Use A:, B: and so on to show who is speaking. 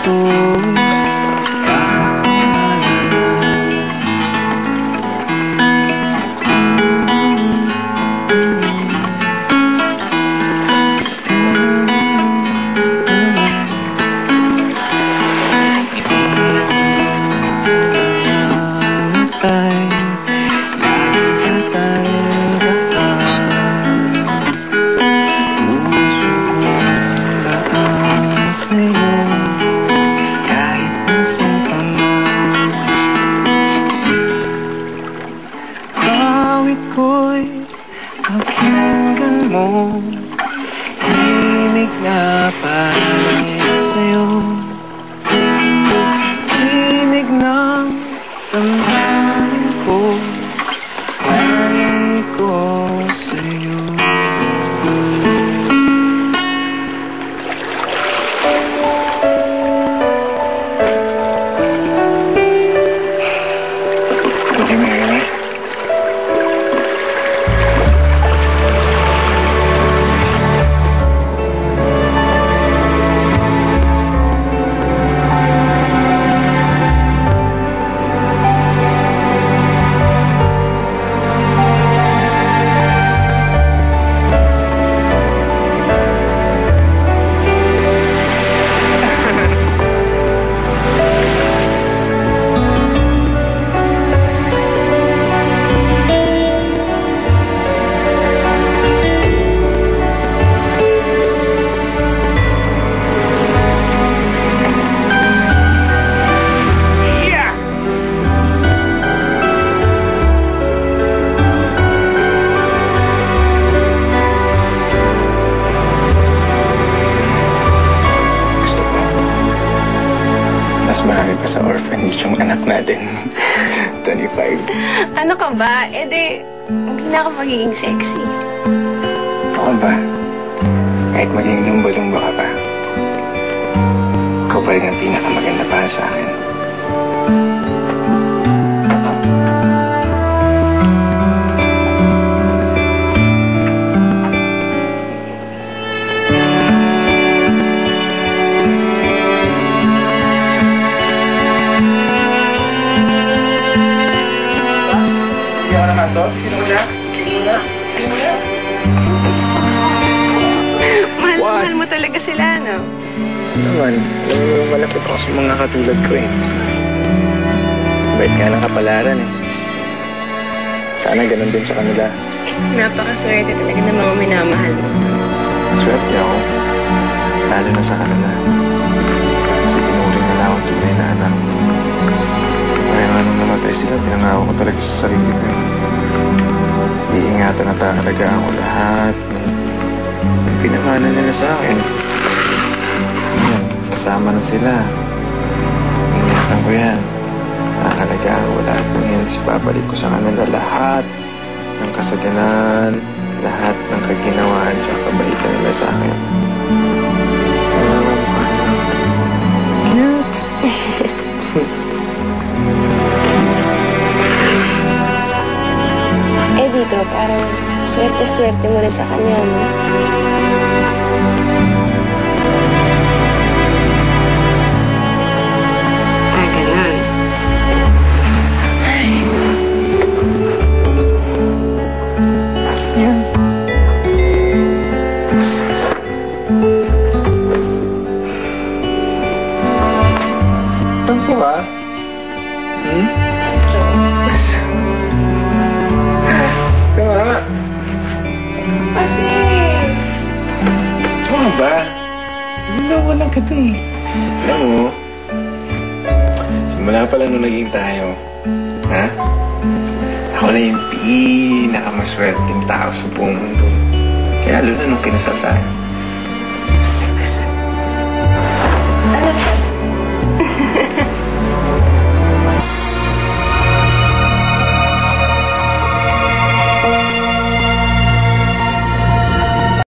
A: ito. Pakinggan mo, himig na para sa'yo. Himig ng damdamin ko, palay ko sa'yo. Hindi mo yun eh. Mas marami pa sa orphanage yung anak natin. 25.
B: Ano ka ba? Eh di, hindi na ako magiging sexy.
A: Ako ba? Kahit maging lumba-lumba ka pa, ikaw pa rin ang pinakamaganda para sa akin. Sino mo na? Sino mo na? Sino mo na?
B: Mahal mo talaga sila, no?
A: Naman, malapit ako sa mga katulad ko eh. Bait nga ng kapalaran eh. Sana ganun din sa kanila.
B: Napakaswerte talaga ng mga minamahal mo.
A: Swerte ako. Lalo na sa kanila. Kasi tinuring nila akong tunay na anak. Kaya nga nung namatay sila, pinangako ko talaga sa sarili ko. Iingatan at aalagaan ko lahat ng pinamana nila sa akin. Ayan, kasama na sila. Ingatan ko yan. Aalagaan ko lahat ng yan. Babalik ko sa kanila lahat ng kasaganan, lahat ng kaginawaan sa kabaitan nila sa akin. Cute!
B: Dito, parang swerte-swerte mo rin sa kanya, no? Ah, ganun. Ay.
A: Yan. Tampo ka? Kaya
B: Kasi...
A: ano ba? Niloko lang kita eh. Alam mo, simula pa lang nung naging tayo, ha? Ako na yung pinakamaswerteng tao sa buong mundo. Kaya lalo na nung kinasal tayo.